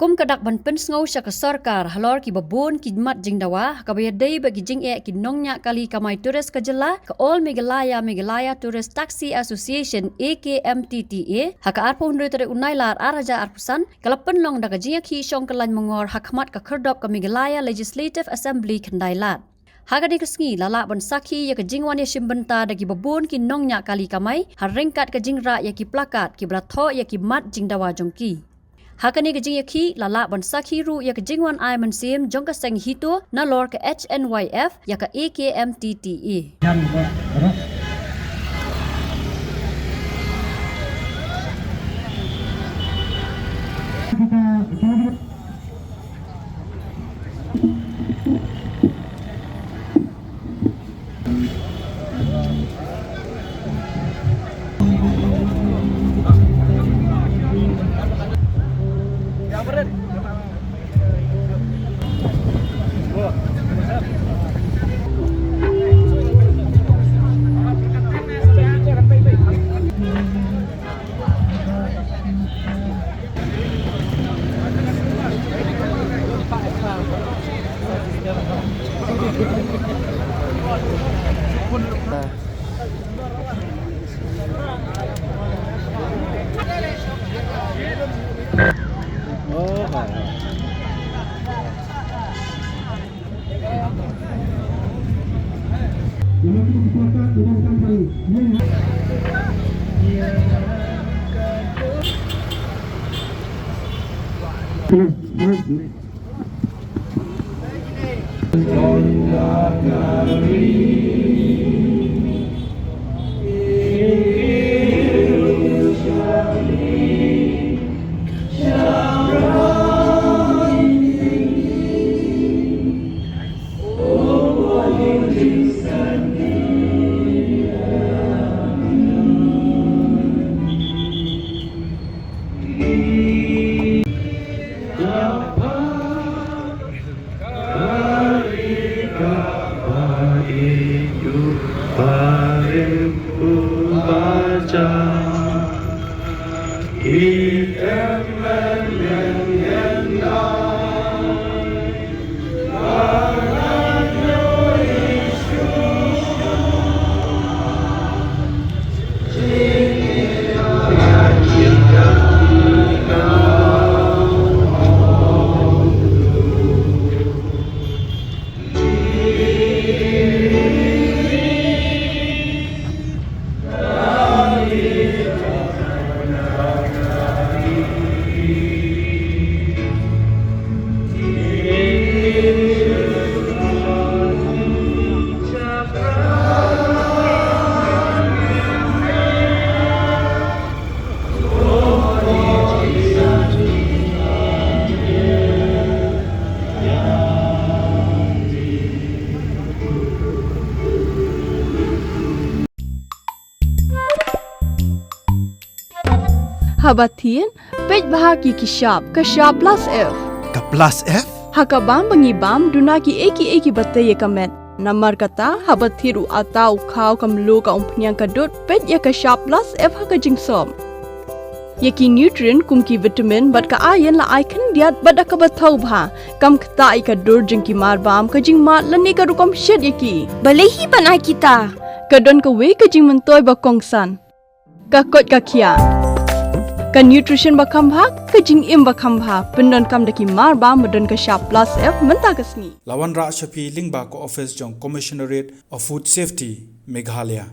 kum kadak ban pen sngau sya ka sarkar halor ki babon ki mat jing dawa ka bayadai bagi jing e ki nongnya kali kamai turis ka jela ka All Meghalaya Tourist Taxi Association AKMTTA haka arpo hundre tere unailar araja arpusan kala penlong daga jing ki syong kalan mengor hakmat ka kerdop ka Meghalaya Legislative Assembly kendailat. Hagadi kesngi lala ban saki ya ke jingwan ya shimbenta dagi babun ki nongnya kali kamai harengkat ke jingra ya ki plakat ki bratho ya ki mat jingdawa jongki. Hakani ke jing ya ki lala ban saki ru ya ke jingwan ai mansim jongka seng hito na lor ke HNYF ya ke AKMTTA. Habatin, pej bahagi kishap, kashap plus F. Ka plus F? Hakabam bangibam dunaki eki batay kamet. Namar kata habathiru atau kau kamlu ka umpnyang kadut pej ya kashap plus F haka jingsom. Yaki nutrient kumki vitamin bat ka ayan la aikan diat bat ka bathau bha. Kam kata ka dur jingki marbam ka jing mat lani ka rukom shed yaki. Balehi panai kita. Kadon ka we ka jing mentoy bakongsan. Kakot ka kia. Ka nutrition bakam bha ka jing im bakam bha pendon kam daki mar ba medon ka sharp plus F menta kasni Lawan Ra Shafi Lingba ko office jong Commissionerate of Food Safety Meghalaya.